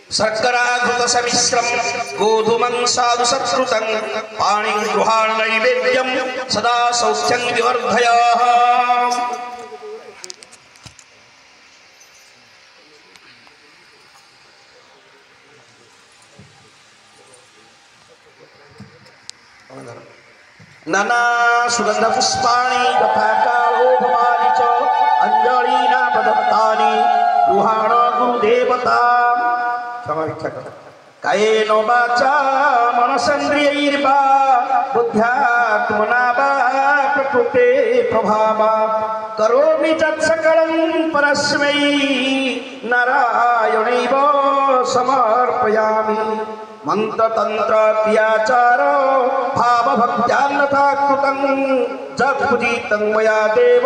शर्करा घृत समिश्रम गोधूमं साधु सत्कृतं पाणि गृहाण नैवेद्यं सदा सौख्यं विवर्धयाः। नाना सुगंध पुष्पाणि तथा कालोपमानि च अंजलिना प्रदत्तानि गृहाण गुरुदेवता। कायेन वाचा मनसेन्द्रियैर्वा बुद्ध्यात्मना वा प्रकृते प्रभावात् करोमि तत्सकलं परस्मै नारायणैव समर्पयामि। मंत्र तंत्र क्रियाचार भाव भक्त्यान्यथा कृतं जत्पूजितं मया देव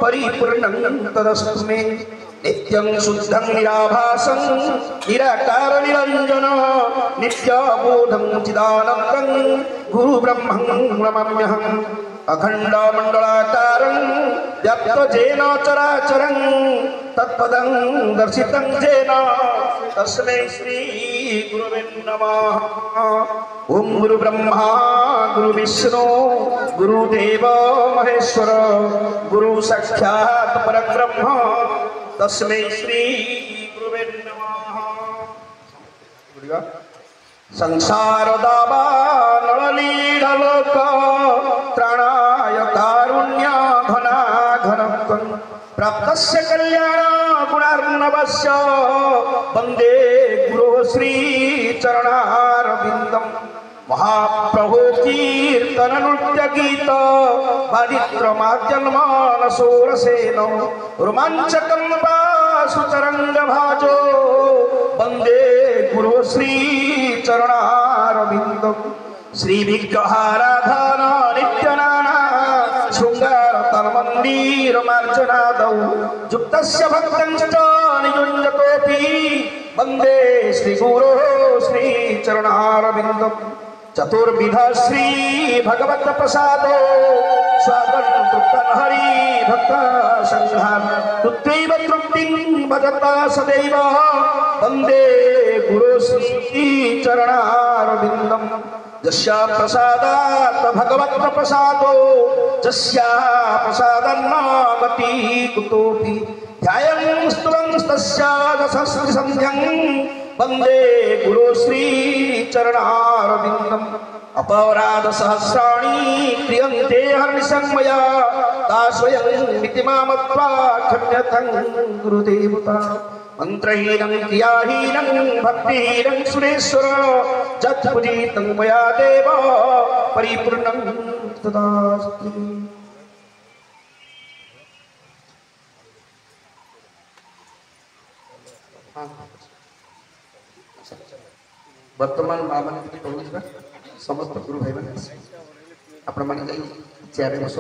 परिपूर्णं तदस्तु मे। नित्यं शुद्धं निराभासं निराकार निरंजन नित्याबोधं चिदानन्दं गुरु ब्रह्मं नमाम्यहम्। अखंड मंडलाकारं व्याप्तजेन चराचरं तत्पदं दर्शितं जेन तस्मै श्री गुरुवे नमः। ओम गुरु ब्रह्मा गुरु विष्णु गुरुदेव महेश्वर गुरु साक्षात् परब्रह्म तस्मै श्री गुरुवे नमः। संसार दावा नळनीडलोक त्राणाय कारुण्य घना घनत्वं प्राप्तस्य कल्याण गुणार्णवस्य वंदे गुरु श्री चरणारविंदं। महाप्रभु कीर्तन नृत्य गीत पादित्रमाद्यन्मानसोरसेन रोमांचकं सुतरंग भाजो वंदे गुरु श्री चरणारविंदं। श्री विग्रहाराधन नित्यनाना शृंगार तन्मंदिर मार्जनादौ युक्तस्य भक्तंश्च नियुञ्जतोऽपि वंदे श्री गुरो श्री चरणारविंदं। चतुर्विध श्री भगवत प्रसादो स्वागत तृप्तन हरि भक्त संघान तुत्यैव तृप्तिं भजता सदैव वंदे गुरु श्री चरणारविंदं। यस्या प्रसादात् भगवत प्रसादो यस्या प्रसादान्न गति कुतोऽपि ध्यायं स्तुवं तस्या दशस्ति संध्यं वंदे गुरु श्री चरणारविंदं। अपराध सहस्राणि क्रियन्ते हर्निशं मया दास्वयं मिति मामत्वा क्षम्यतं गुरुदेवता। मंत्रहीनं क्रियाहीनं भक्तिहीनं सुरेश्वर जत्पूजितं मया देव परिपूर्णं तदास्तु। वर्तमान माँ मैंने कहूँ समस्त गुरु भाई मैंने आपण मैंने चेयर बस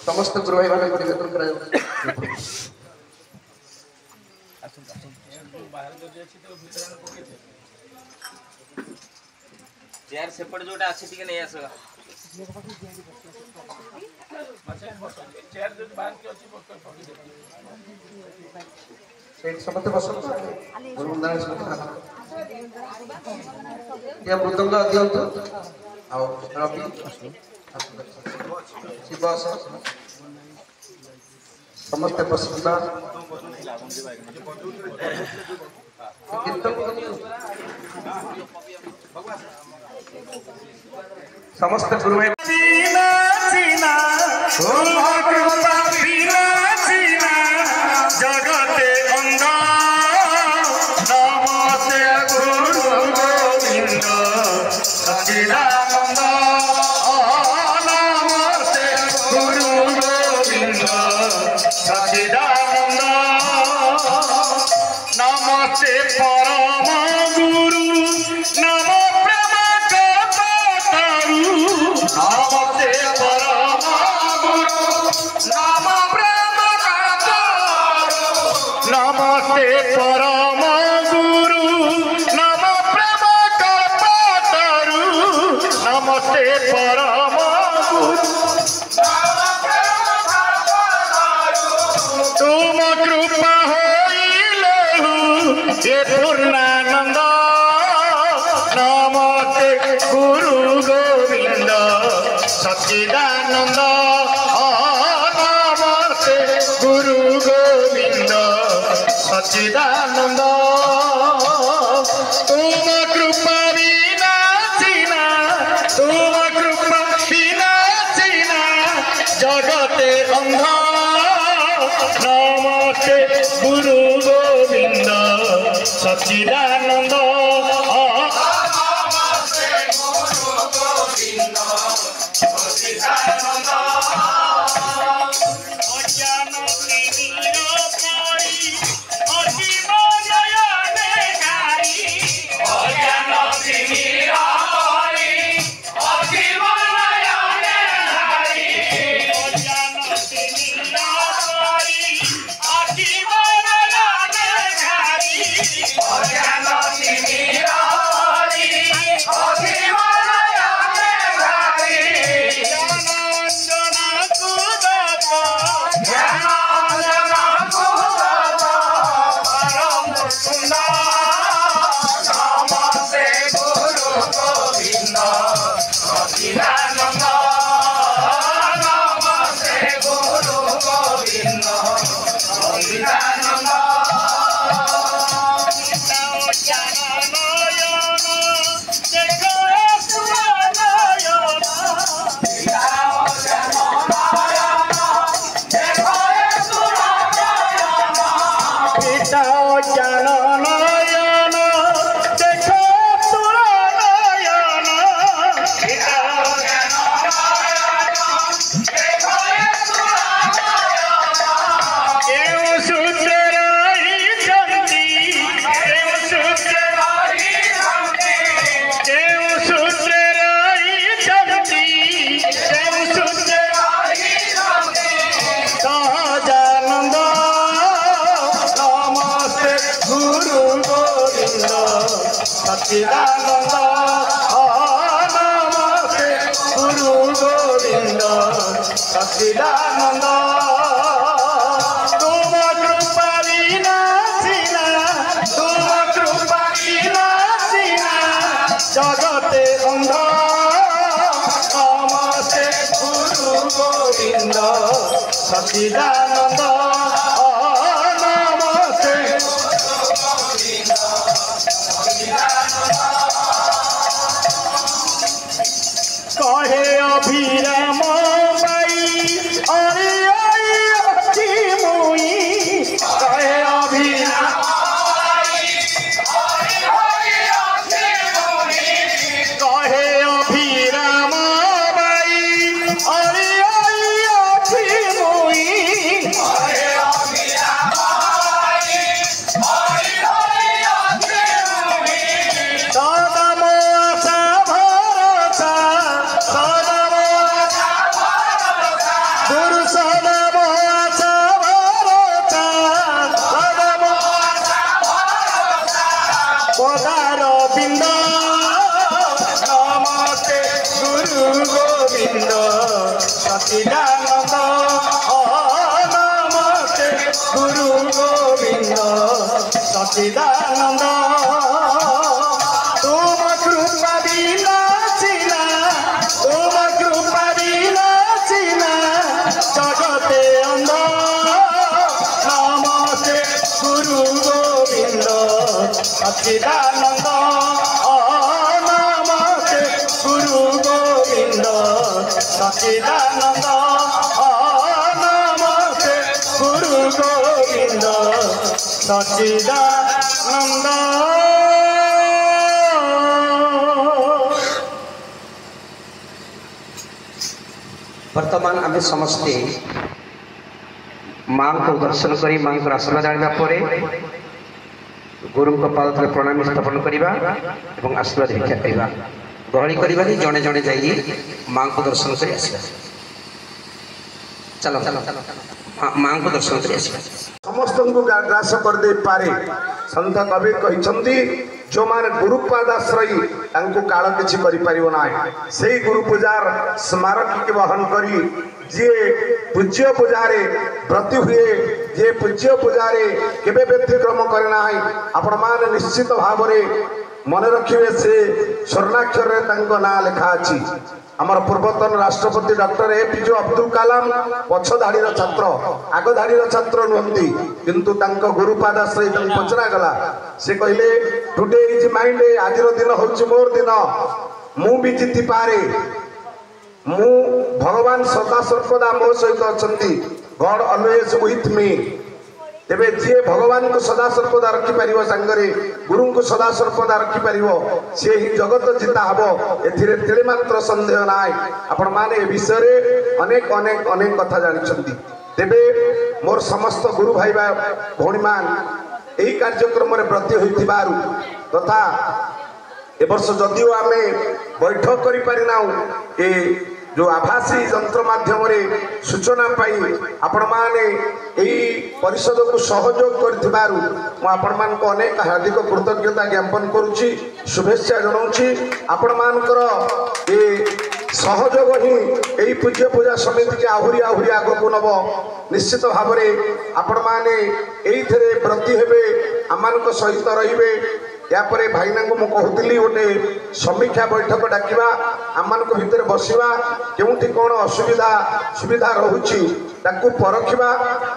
समस्त गुरु भाई मैंने निवेदन करा चेयर सेपट जोटा अच्छी टिके नहीं आसगा चेयर जो बाहर के अच्छी बस पकड़ दे सेट समस्त बस गुरु नाम समस्त या मृदंग दियंत आ रवि शिव समस्त बसिबा समस्त गुरु भाई चीना चीना चीना जगते अंध नमस्ते गुरु गोविंद सच्चिदानंद नमस्ते गुरु गोविंद सच्चिदानंद नमस्ते परम गुरु नमो नमस्ते परम गुरु नम प्रेम नमस्ते परम गुरु नम प्रेम कल्पतरु परम गुरु तुम कृपा होइले ये पूर्णानंद नमस्ते गुरु गोविंद सच्चिदानंद नमस्ते गुरु गोविंद सच्चिदानंद तुम कृपा बिना चिना तुम कृपा बिना चिना जगते अंध नमस्ते गुरु गोविंद सच्चिदानंद सच्चिदानंद नमस्ते गुरु गोविंद सच्चिदानंद तुम कृपा बिना चिना तुम कृपा बिना चिना जगते अंध नमस्ते गुरु गोविंद सच्चिदानंद कहे अभिराम बाई अरे अच्छी मुई कहे अभिराम कहे अभिराम बाई अरे अच्छी मुई पदारविंद नमस्ते गुरु गोविंद सच्चिदानंद नमस्ते गुरु गोविंद सच्चिदानंद तुम कृपा बिना चिना तुम कृपा बिना चिना जगते अंध नमस्ते गुरु गोविंद सच्चिदानंद नमस्ते गुरु गोविंद सच्चिदानंद नमस्ते गुरु गोविंद सच्चिदानंद। वर्तमान आम समस्ते माँ को दर्शन करी माँ को आशीर्वाद आने पर गुरु पाद तले प्रणामी स्थापन करवा और आशीर्वाद भिक्षा करवा गहली करवा जड़े जड़े जाइए माँ को दर्शन कर चलो माँ को दर्शन कर समस्त को ग्रास कर दे पारे संत कबीर कहते जो माने गुरुपादाश्रयी तांको काल किछि करि परिबो नाही सेही गुरु पूजार स्मारक के वहन करी जे पूज्य पूजारे प्रति हुए जे पूज्य पूजारे केबे व्यतिक्रम करे नाही आपण मान निश्चित भाव रे मन रखिबे से स्वर्णाक्षर रे तांको ना लिखा अछि आमर पूर्वतन राष्ट्रपति डॉक्टर एपीजे अब्दुल कलाम पछ धाड़ी छात्र आग धाड़ी छात्र नुहंती किंतु तांको गुरुपादाश्रय तांको पचरा गला से कहले टुडे इज माय डे आज दिन होछि मोर दिन मु भी जीति पारे मु भगवान सदा सर्वदा मो सहित अछंती गॉड ऑलवेज विथ मी तेबे जे भगवान को सदा सर्वदा रखी परिवो संगरे गुरु को सदा सर्वदा रखी परिवो से ही जगत जिता हबो एथिरे तेले मात्र संदेह नाय आपण माने ए विषय रे अनेक अनेक अनेक कथा जानि छथि तेबे मोर समस्त गुरु भाई भौणी मान एही कार्यक्रम रे प्रति होइतिबारु तथा ए वर्ष जदियो आमे बैठक करि पारि नाउ ए जो आभासी यंत्र माध्यम रे सूचना पाई आपण माने एही परिषद को सहयोग करथिबारु म आपण मान को अनेक हार्दिक कृतज्ञता ज्ञापन करूची शुभेच्छा जणाउची आपण मानकर ए सहयोग ही एही पूज्य पूजा समिति के आहुरी आहुरी आगो को नब निश्चित भाव रे आपण माने एही थरे प्रति हेबे आमान को सहित रहिबे यापरे भाईना को मु कहूली गोटे समीक्षा बैठक डाकिबा आमान को भितर बसिबा केउठी कोन असुविधा सुविधा रहुची ताकू परखिबा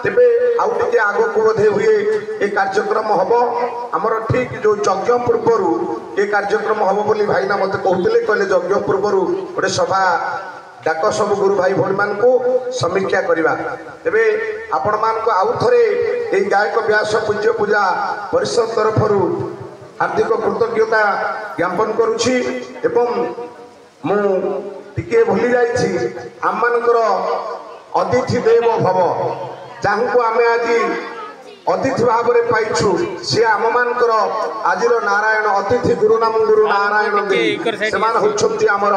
तेबे आउ टिके आगो को बधे हुए ए कार्यक्रम हबो हमर ठीक जो यज्ञ पूर्वरु ए कार्यक्रम हबो बोली भाईना मते कहूले कहले यज्ञ पूर्वरु गोटे सभा डाक सब गुरु भाई भौणी मान को समीक्षा करवा तेबे आपण मान को आउ थरे ए गायक व्यास पूज्य पूजा परिषद तरफरु हार्दिक कृतज्ञता ज्ञापन करुछि एवं मु टिके भूली जाइछि आम मानकर अतिथि देव भव जाहु आमे आज अतिथि भाव में पाइछु से आम मानकर आज नारायण अतिथि गुरु नाम गुरु नारायण सेमान होछंती हमर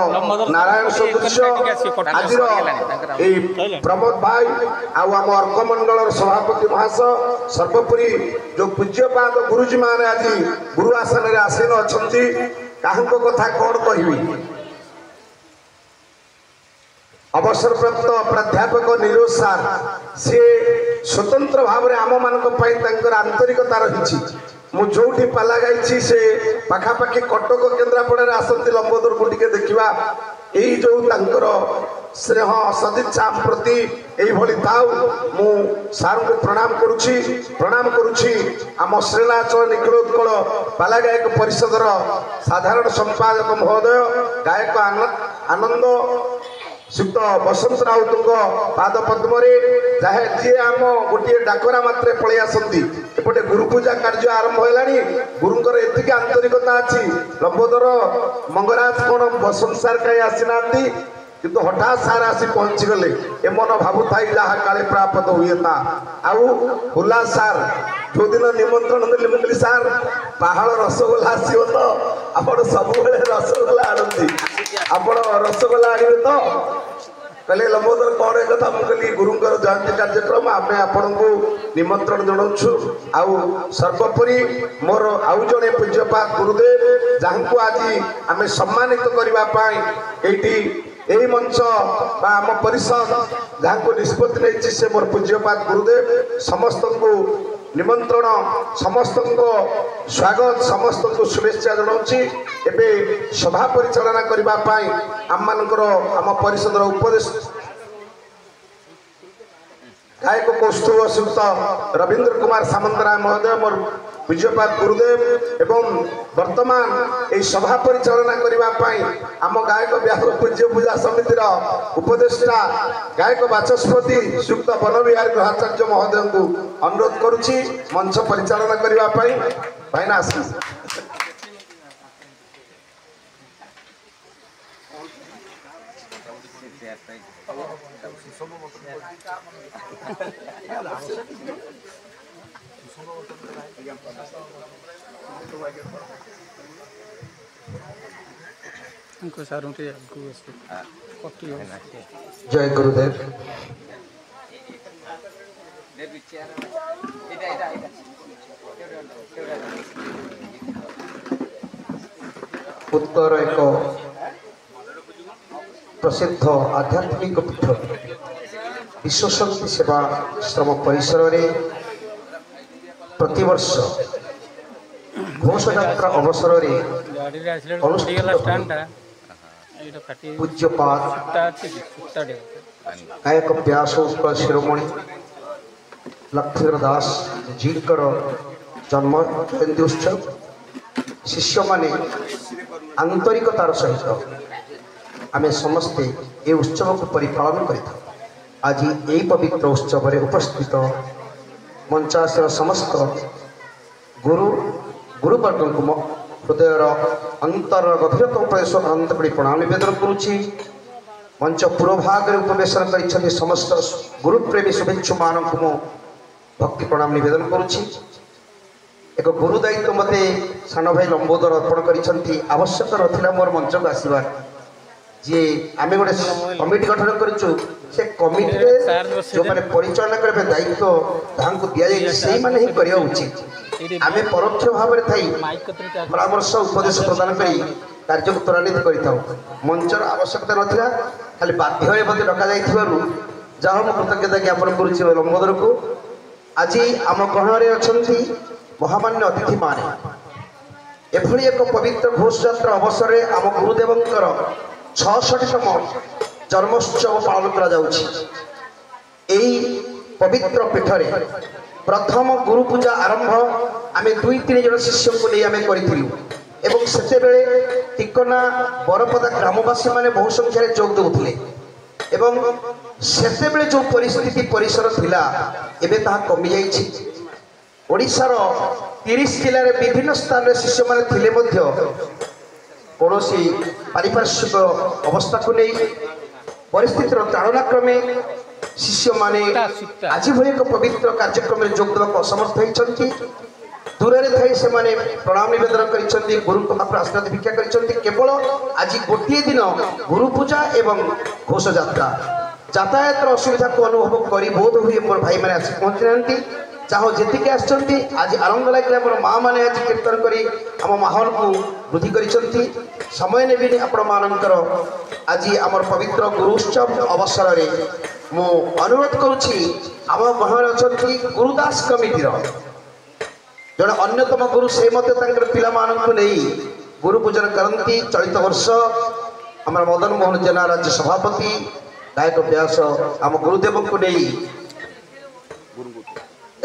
नारायण सदृश आज प्रमोद भाई आउ आम अर्क मंडल सभापति महाशय सर्वोपरि जो पूज्यपाद गुरुजी मान आज गुरु आसन रे आसीन अछंती काहको कथा कोन कहिबी अवसरप्राप्त प्राध्यापक निरोज सार से स्वतंत्र भाव में आम मान आंतरिकता रही मु जोठी पाला गाई से पाखापाखि कटक केन्द्रापड़ा आसती लंबोदर को टिके देखा यही जो तांकर स्नेह सदिच्छा प्रति यही ताऊ मु सार को प्रणाम करुछि आम श्रीलाचल निखिलोत्कल पाला गायक परिषदर साधारण संपादक महोदय गायक आनंद सुक्त बसंत राउत पाद पद्म जहाँ जी आम गोटे डाकरा मात्रे पलि आसती एपटे गुरु पूजा कार्य आरंभ होलानी गुरुंकर एतिक आंतरिकता अच्छी लंबोदर मंगराज कौन बसंत सार कहीं आसीना किंतु हठात सार आसी पहुंची गले ए मन भावुथाई जहाँ काले प्राप्त हुए था आउ हुला सार जो दिन निमंत्रण देली मुझे सार पहाड़ रसगोला आसो तो आप सब रसगोला आनती आप रसगोला आने तो कहले लंबोदर कौन एक कथा मुझे गुरुंकर जयंती कार्यक्रम आम आपण को निमंत्रण जनाऊँ आउ सर्वोपरि मोर आउ जड़े पूज्यपाद गुरुदेव जहाँ को आज आम सम्मानित करने यही मंच आम परिषद जहाँ को निष्पत्ति नहीं से मोर पूज्यपाद गुरुदेव समस्त को निमंत्रण समस्त को स्वागत समस्त को शुभेच्छा जनाऊँ एबे सभा परिचालना करने आम मानकर आम परिषदर उपदेश गायक कौस्तुभ सुक्त रवींद्र कुमार सामंतराय महोदय मोर पूज्यपाद गुरुदेव एवं वर्तमान यही सभा परिचालना करने आम गायक व्यास पूज्य पूजा समितिर उपदेष्टा गायक बाचस्पति सुक्त वन विहार गृहाचार्य महोदय को अनुरोध करुछि मंच परिचालना करने भाईना आसी जय गुरुदेव ଉତ୍ତର ଏକ ପ୍ରସିଦ୍ଧ ଆଧ୍ୟାତ୍ମିକ ପୀଠ ବିଶ୍ୱଶାନ୍ତି ସେବା ଆଶ୍ରମ ପରିସରରେ ପ୍ରତିବର୍ଷ ଘୋଷଯାତ୍ରା ଅବସରରେ ପୂଜ୍ୟପାଦ ଗାୟକ ବ୍ୟାସ ଉତ୍କଳ ଶିରୋମଣି ଲକ୍ଷ୍ମୀଧର ଦାସ ଜୀଙ୍କର ଜନ୍ମ ଜୟନ୍ତୀ ଉତ୍ସବ ଶିଷ୍ୟମାନେ ଆନ୍ତରିକତାର ସହିତ ଆମେ ସମସ୍ତେ ଏ ଉତ୍ସବକୁ ପରିପାଳନ କରିଥାଉ। ଆଜି ଏହି ପବିତ୍ର ଉତ୍ସବରେ ଉପସ୍ଥିତ ମଞ୍ଚାସୀନ ସମସ୍ତ ଗୁରୁବର୍ଗଙ୍କୁ ହୃଦୟର ଅନ୍ତର ଗଭୀରତମ ପ୍ରଦେଶ ଅନନ୍ତ କରି ପ୍ରଣାମ ନିବେଦନ କରୁଛି। ମଞ୍ଚ ପୂର୍ବ ଭାଗରେ ଉପବେଶନ କରିଛନ୍ତି ସମସ୍ତ ଗୁରୁପ୍ରେମୀ ଶୁଭେଚ୍ଛୁମାନଙ୍କୁ ମୁଁ ଭକ୍ତି ପ୍ରଣାମ ନିବେଦନ କରୁଛି। ଏକ ଗୁରୁ ଦାୟିତ୍ୱ ମୋତେ ସାନ ଭାଇ ଲମ୍ବୋଦର ଅର୍ପଣ କରିଛନ୍ତି। ଆବଶ୍ୟକ ନଥିଲା ମୋର ମଞ୍ଚକୁ ଆସିବାର, ଯିଏ ଆମେ ଗୋଟେ କମିଟି ଗଠନ କରିଛୁ, ସେ କମିଟିରେ ଯେଉଁମାନେ ପରିଚାଳନା କରିବା ଦାୟିତ୍ୱ ତାହାଙ୍କୁ ଦିଆଯାଇଛି ସେଇମାନେ ହିଁ କରିବା ଉଚିତ। ଆମେ ପରୋକ୍ଷ ଭାବରେ ଥାଇ ପରାମର୍ଶ ଉପଦେଶ ପ୍ରଦାନ କରି କାର୍ଯ୍ୟକୁ ତ୍ୱରାନ୍ୱିତ କରିଥାଉ। ମଞ୍ଚର ଆବଶ୍ୟକତା ନଥିଲା, ଖାଲି ବାଧ୍ୟ ହୋଇ ମୋତେ ଡକାଯାଇଥିବାରୁ ଯାହା ମୁଁ କୃତଜ୍ଞତା ଜ୍ଞାପନ କରୁଛି ଲମ୍ବୋଦରକୁ। ଆଜି ଆମ ଗହଣରେ ଅଛନ୍ତି ମହାମାନ୍ୟ ଅତିଥିମାନେ। ଏଭଳି ଏକ ପବିତ୍ର ଘୋଷଯାତ୍ରା ଅବସରରେ ଆମ ଗୁରୁଦେବଙ୍କର 66ତମ ଜନ୍ମୋତ୍ସବ ପାଳନ କରାଯାଉଛି। ଏହି ପବିତ୍ର ପୀଠରେ ପ୍ରଥମ ଗୁରୁ ପୂଜା ଆରମ୍ଭ ଆମେ 2-3 ଜଣ ଶିଷ୍ୟଙ୍କୁ ନେଇ ଆମେ କରିଥିଲୁ ଏବଂ ସେତେବେଳେ ଟିକନା ବରପଦା ଗ୍ରାମବାସୀମାନେ ବହୁ ସଂଖ୍ୟାରେ ଯୋଗ ଦେଉଥିଲେ ଏବଂ ସେତେବେଳେ ଯେଉଁ ପରିସ୍ଥିତି ପରିସର ଥିଲା ଏବେ ତାହା କମିଯାଇଛି। ଓଡ଼ିଶାର 30 ଜିଲ୍ଲାରେ ବିଭିନ୍ନ ସ୍ଥାନରେ ଶିଷ୍ୟମାନେ ଥିଲେ ମଧ୍ୟ କୌଣସି ପାରିପାର୍ଶ୍ୱିକ ଅବସ୍ଥାକୁ ନେଇ ପରିସ୍ଥିତିର ତାଳନାକ୍ରମେ ଶିଷ୍ୟମାନେ ଆଜି ଭଳି ଏକ ପବିତ୍ର କାର୍ଯ୍ୟକ୍ରମରେ ଯୋଗ ଦେବାକୁ ଅସମର୍ଥ ହୋଇଛନ୍ତି। ଦୂରରେ ଥାଇ ସେମାନେ ପ୍ରଣାମ ନିବେଦନ କରିଛନ୍ତି, ଗୁରୁଙ୍କ ପାଖରେ ଆଶୀର୍ବାଦ ଭିକ୍ଷା କରିଛନ୍ତି। କେବଳ ଆଜି ଗୋଟିଏ ଦିନ ଗୁରୁ ପୂଜା ଏବଂ ଘୋଷଯାତ୍ରା, ଯାତାୟାତର ଅସୁବିଧାକୁ ଅନୁଭବ କରି ବୋଧ ହୁଏ ମୋର ଭାଇମାନେ ଆସି ପହଞ୍ଚି ନାହାନ୍ତି। ଯାହା ଯେତିକି ଆସିଛନ୍ତି ଆଜି ଆନନ୍ଦ ଲାଗିଲା। ମୋର ମାଆ ମାନେ ଆଜି କୀର୍ତ୍ତନ କରି ଆମ ମାହୋଲକୁ ବୃଦ୍ଧି କରିଛନ୍ତି। ସମୟ ନେବିନି ଆପଣମାନଙ୍କର ଆଜି ଆମର ପବିତ୍ର ଗୁରୁ ଉତ୍ସବ ଅବସରରେ ମୁଁ ଅନୁରୋଧ କରୁଛି, ଆମ ଗହଣରେ ଅଛନ୍ତି ଗୁରୁଦାସ କମିଟିର ଜଣେ ଅନ୍ୟତମ ଗୁରୁ, ସେ ମଧ୍ୟ ତାଙ୍କର ପିଲାମାନଙ୍କୁ ନେଇ ଗୁରୁ ପୂଜନ କରନ୍ତି। ଚଳିତ ବର୍ଷ ଆମର ମଦନ ମୋହନ ଜେନା ରାଜ୍ୟ ସଭାପତି ଗାୟକ ବ୍ୟାସ ଆମ ଗୁରୁଦେବଙ୍କୁ ନେଇ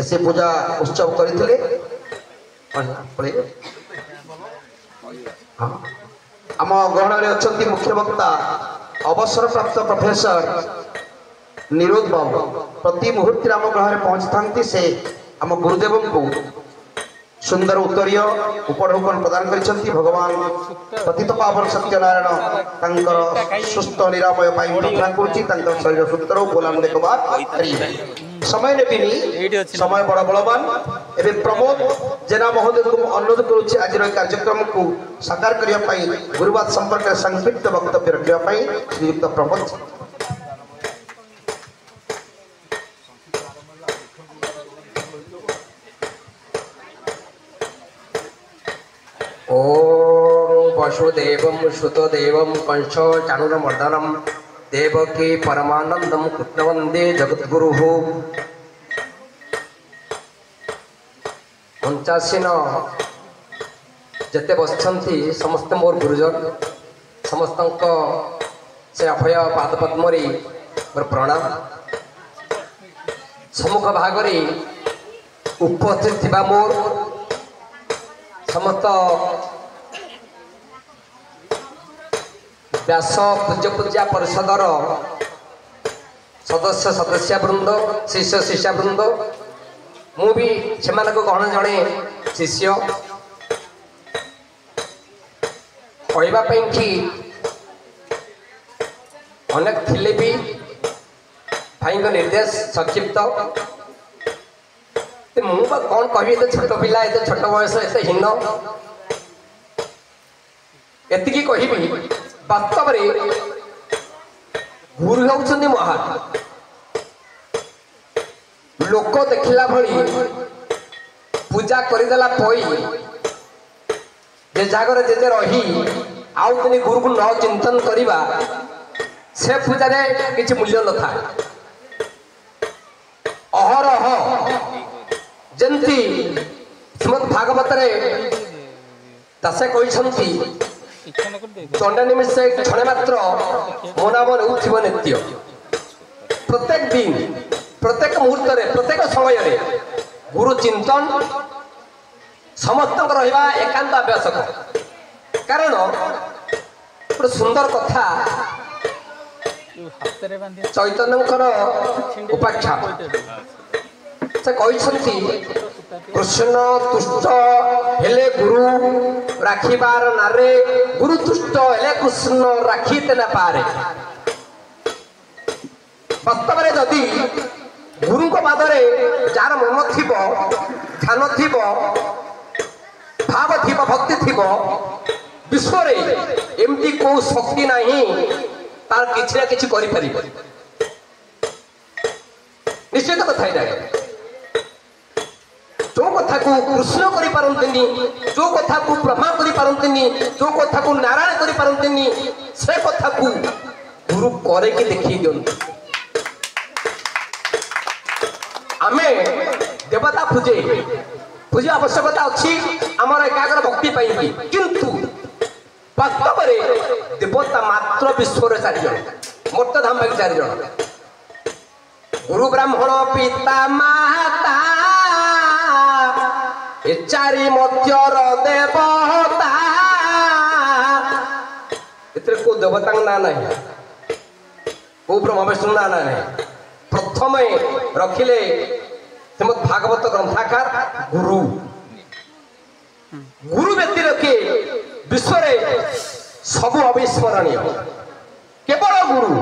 ସେ ପୂଜା ଉତ୍ସବ କରିଥିଲେ। ଆମ ଗହଣରେ ଅଛନ୍ତି ମୁଖ୍ୟ ବକ୍ତା ଅବସରପ୍ରାପ୍ତ ପ୍ରଫେସର ନିରୋଧ ବାବୁ। ପ୍ରତି ମୁହୂର୍ତ୍ତରେ ଆମ ଗୃହରେ ପହଞ୍ଚିଥାନ୍ତି। ସେ ଆମ ଗୁରୁଦେବଙ୍କୁ ସୁନ୍ଦର ଉତ୍ତରୀୟ ଉପଢୌକନ ପ୍ରଦାନ କରିଛନ୍ତି। ଭଗବାନ ପତିତ ପାବନ ସତ୍ୟନାରାୟଣ ତାଙ୍କର ସୁସ୍ଥ ନିରାମୟ ପାଇଁ ପ୍ରାର୍ଥନା କରୁଛି। ତାଙ୍କର ଶରୀର ସୁସ୍ଥ ରହୁ, ବୋଲାନ ଦେଖବା। ସମୟ ନେବିନି, ସମୟ ବଡ଼ ବଳବାନ। ଏବେ ପ୍ରମୋଦ ଜେନା ମହୋଦୟଙ୍କୁ ମୁଁ ଅନୁରୋଧ କରୁଛି ଆଜିର ଏହି କାର୍ଯ୍ୟକ୍ରମକୁ ସାକାର କରିବା ପାଇଁ, ଗୁରୁବାଦ ସମ୍ପର୍କରେ ସଂକ୍ଷିପ୍ତ ବକ୍ତବ୍ୟ ରଖିବା ପାଇଁ ଶ୍ରୀଯୁକ୍ତ ପ୍ରମୋଦ। ओम वसुदेवं सुतदेवं कंस चाणूरमर्दनं देवकी परमानंदं कृष्णवंदे जगद्गुरुः। पंचासीन जेते बसछंती समस्त मोर गुरुजन, समस्त से अभय पाद पद्मरी मोर प्रणाम। सम्मुख भागरे उपस्थित थिबा मोर समस्त व्यास पूज्य पूजा परिषदर सदस्य सदस्यवृंद, शिष्य शिष्यवृंद, मु भी से गहण जड़े शिष्य कहवाई कि अनेक थिले भी भाई निर्देश संक्षिप्त मुझे कौन कह छोट पिला एत छोट बयस एत हीन एति कह वास्तव में गुरु होउछन्ति महान। लोक देखला भली पूजा करदेला पई जे जागर जे रही आउ दिन गुरु को न चिंतन करवा से पूजा किसी मूल्य न था अहरह जंती श्रीमद भागवत दासे कहते चंडा निमिष क्षणे मात्र मो नाम नेउथिब नित्य प्रत्येक दिन प्रत्येक मुहूर्त प्रत्येक समय गुरु चिंतन समस्त रहा एकांत आवश्यक कारण गोटे सुंदर कथा चैतन्यकर उपाख्या से कहते कृष्ण तुष्ट हेले गुरु राखिबार नारे गुरु तुष्ट हेले कृष्ण राखीते ना पारे वास्तव में जदि गुरु पादरे जार मन थी ध्यान थी भाव थी भक्ति थी विश्व एमती को शक्ति नहीं तार किसी ना किसी करि निश्चित कथा ये जो कथा को कृष्ण करि पारंतिनी जो कथा को ब्रह्मा करि पारंतिनी जो कथा को नारायण करि पारंतिनी से कथा को गुरु करे कि देखि दियंतु आमे देवता पूजे आवश्यकता अच्छी आमर एकाग्र भक्ति पाई किंतु वास्तव में देवता मात्र विश्व 4 जन मोर्तधाम भाग 4 जन गुरु ब्राह्मण पिता माता ए चारि मध्यर देवता एतरे को देवता ना नहीं को ब्रह्म विष्णु ना नहीं प्रथम रखिले श्रीमद भागवत ग्रंथाकार गुरु गुरु व्यक्ति रखे विश्व सब अविस्मरणीय केवल गुरु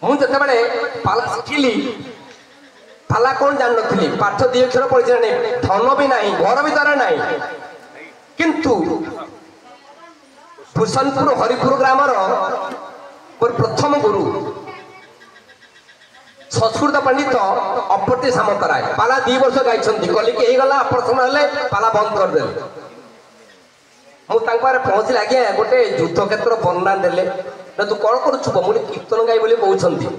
मुझे पाला शिखिली पाला कौन जान नी पाठ 2 अक्षर पढ़ी नहीं धन भी नहीं घर भी द्वारा नहीं किंतु भूषणपुर हरिपुर ग्रामर प्रथम गुरु संस्कृत पंडित अपटी सामंतराय पाला 2 वर्ष गाई कल कि ऑपरेशन हेले पाला बंद करदे मुझे पहुँचल आज्ञा गोटे युद्ध क्षेत्र वर्णना देले ना तू कौन करुचु मुझे कीर्तन गाई बोली कहते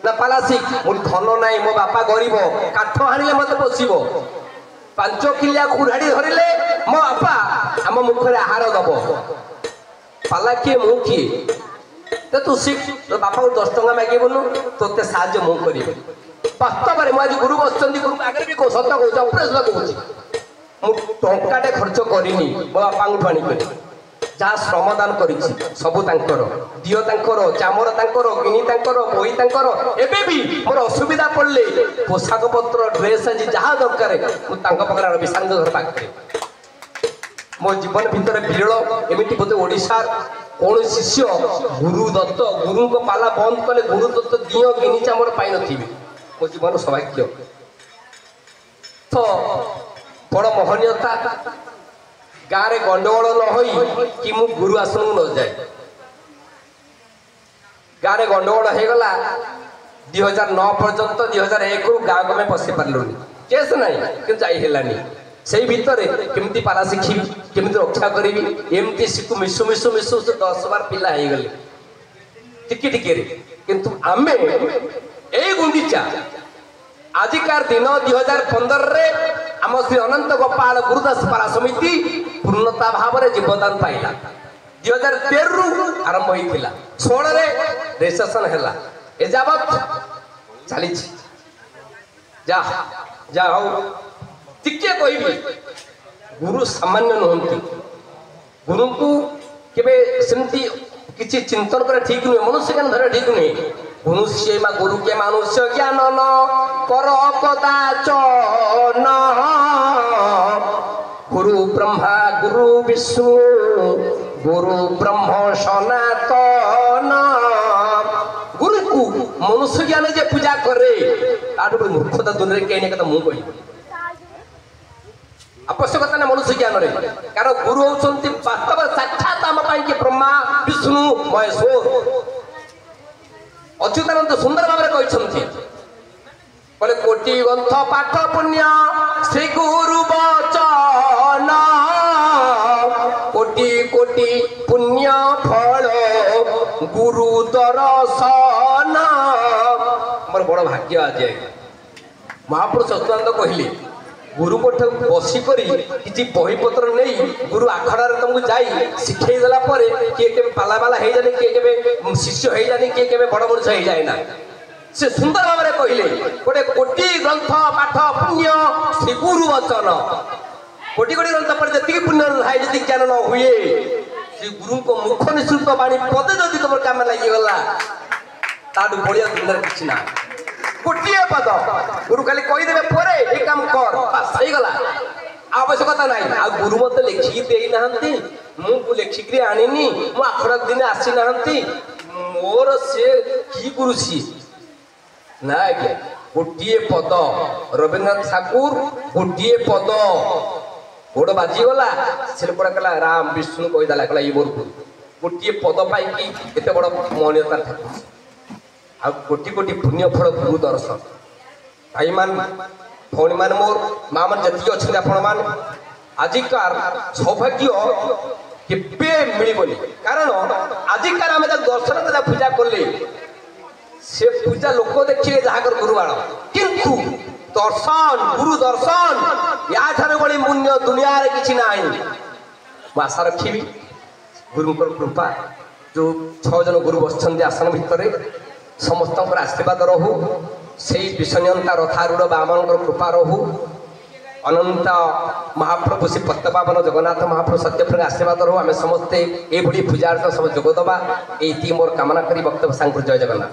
ना पाला शिख मुझे धन ना मो बापा गरीब काठ हाणिले मत पोषिब 5 किलिया कुराड़ी धरिले मो बापा आम मुखरे आहार दब पाला किए मु किए तो तू शिख तो बापा को 10 टंका मागिबनु तोते साहाय्य मु करी वास्तव में आज गुरु बसचंदी गुरु आगे भी को सत्य कहूँ उपदेश कहूँ मु टंकाटे खर्च करिनी मो बापा ठाणी कर जहाँ श्रमदान करी सबू तांकर दियो तांकर चामर तांकर गिनी तांकर बही तांकर एबे भी मोर असुविधा पड़ले पोशाक पत्र ड्रेस आज जहाँ दरकार मुझे विशाल घर पाखे मो जीवन भितर विरल एमती बोधे ओडिशार कौन शिष्य गुरु दत्त गुरु को पाला बंद कले गुरु दत्त दियो गिनी चामर पाई नथिबे मो जीवन सौभाग्य तो बड़ महनीयता गाँव में गंडगोल न हो कि मु गुरु आश्रम न जाए गाँव में गंडगोल हो गला 2009 पर्यंत 2001 रु गाँव में पशि पार्लुनि केस नहीं कि जाइलानी से भितर केमती पाला शिखी केमती रक्षा करी एमती शिखु मिशु मिशु मिशु 10-12 पिला हो गले टिके टिके किंतु आमे ए गुंडीचा आजिकार दिन 2015 रे आम श्री अनंत गोपाल गुरुदास पाला समिति पूर्णता भाव में जीवदान पाइला 2013 रु आरंभ होता 16 रे रेजिस्ट्रेशन है एजावत चली जा जा हो टिके कहबी गुरु सामान्य नुहति गुरु को केबे सेमती किछि चिंतन करे ठीक नुहे मनुष्य ज्ञान धरे ठीक नुहे मनुष्य गुरु के मनुष्य ज्ञान न कर कदाचन गुरु ब्रह्मा गुरु विष्णु गुरु ब्रह्म सनातन गुरु को मनुष्य ज्ञान जे पूजा करे तार मूर्खता दुनिया कहीं कथा मुझे कह आवश्यकता ना मनुष्य ज्ञान रे कारण गुरु होती वास्तव साक्षात आम कि ब्रह्मा विष्णु महेश्वर अच्युतानंद सुंदर भाव कहते बोले कोटि ग्रंथ पाठ पुण्य श्री गुरु बचन କୋଟି ପୁଣ୍ୟ ଫଳ ଗୁରୁ ଦର୍ଶନ। ମୋର ବଡ଼ ଭାଗ୍ୟ ଆଜି ମହାପୁରୁଷ ସଚ୍ଚିଦାନନ୍ଦ କହିଲେ ଗୁରୁଙ୍କ ଠାରୁ ବସିକରି କିଛି ବହିପତ୍ର ନେଇ ଗୁରୁ ଆଖଡ଼ାରେ ତମକୁ ଯାଇ ଶିଖେଇ ଦେଲା ପରେ କିଏ କେବେ ପାଲାବାଲା ହେଇଯାନି, କିଏ କେବେ ଶିଷ୍ୟ ହେଇଯାନି, କିଏ କେବେ ବଡ଼ ମଣିଷ ହେଇଯାଏ ନା। ସେ ସୁନ୍ଦର ଭାବରେ କହିଲେ ଗୋଟେ କୋଟି ଗ୍ରନ୍ଥ ପାଠ ପୁଣ୍ୟ ଶ୍ରୀ ଗୁରୁ ବଚନ। କୋଟି କୋଟି ଗ୍ରନ୍ଥ ପଢ଼ି ଯେତିକି ପୁଣ୍ୟ ଥାଏ, ଯେତିକି ଜ୍ଞାନ ନ ହୁଏ, ଶ୍ରୀ ଗୁରୁଙ୍କ ମୁଖ ନିଃସୃତ ବାଣୀ ପଦେ ଯଦି ତମର କାମ ଲାଗିଗଲା ତାଠୁ ବଢ଼ିଆ ଦୁନିଆରେ କିଛି ନା। ଗୋଟିଏ ପଦ ଗୁରୁ ଖାଲି କହିଦେବେ ପରେ ଏ କାମ କର, ବାସ୍ ହେଇଗଲା, ଆବଶ୍ୟକତା ନାହିଁ। ଆଉ ଗୁରୁ ମତେ ଲେଖିକି ଦେଇନାହାନ୍ତି, ମୁଁ ଲେଖିକିରି ଆଣିନି, ମୁଁ ଆଖଡ଼ା ଦିନେ ଆସିନାହାନ୍ତି, ମୋର ସେ କି ଗୁରୁ ସିଏ ନା ଆଜ୍ଞା। ଗୋଟିଏ ପଦ ରବୀନ୍ଦ୍ରନାଥ ଠାକୁର ଗୋଟିଏ ପଦ ଗୋଡ଼ ବାଜିଗଲା, ସେ ଲୋକଟା କହିଲା ରାମ ବିଷ୍ଣୁ କହିଦେଲା, କହିଲା ଇଏ ମୋର ଗୁରୁ। ଗୋଟିଏ ପଦ ପାଇକି କେତେ ବଡ଼ ମହନୀୟତା ଠାକୁର। ଆଉ କୋଟି କୋଟି ପୁଣ୍ୟ ଫଳ ଗୁରୁ ଦର୍ଶନ। ଭାଇମାନେ ଭଉଣୀମାନେ ମୋର ମା ମାନେ ଯେତିକି ଅଛନ୍ତି ଆପଣମାନେ, ଆଜିକାର ସୌଭାଗ୍ୟ କେବେ ମିଳିବନି। କାରଣ ଆଜିକାର ଆମେ ତାକୁ ଦର୍ଶନ କରି ପୂଜା କଲେ ସେ ପୂଜା ଲୋକ ଦେଖିଲେ ଯାହାଙ୍କର ଗୁରୁବାଣ, କିନ୍ତୁ ଦର୍ଶନ ଗୁରୁ ଦର୍ଶନ ୟାଠାରୁ ଭଳି ମୂଲ୍ୟ ଦୁନିଆରେ କିଛି ନାହିଁ। ମୁଁ ଆଶା ରଖିବି ଗୁରୁଙ୍କର କୃପା, ଯେଉଁ 6 ଜଣ ଗୁରୁ ବସିଛନ୍ତି ଆସନ ଭିତରେ, ସମସ୍ତଙ୍କର ଆଶୀର୍ବାଦ ରହୁ। ସେଇ ବିଷୟତା ରଥାରୂଢ଼ ବାମନଙ୍କର କୃପା ରହୁ। ଅନନ୍ତ ମହାପ୍ରଭୁ ଶ୍ରୀ ପତିତପାବନ ଜଗନ୍ନାଥ ମହାପ୍ରଭୁ ସତ୍ୟପ୍ରଭୁଙ୍କ ଆଶୀର୍ବାଦ ରହୁ। ଆମେ ସମସ୍ତେ ଏଇଭଳି ପୂଜାର୍ଥ ସବୁ ଯୋଗ ଦେବା, ଏଇଠି ମୋର କାମନା କରି ବକ୍ତବ୍ୟ ସାଙ୍ଗକୁ ଜୟ ଜଗନ୍ନାଥ।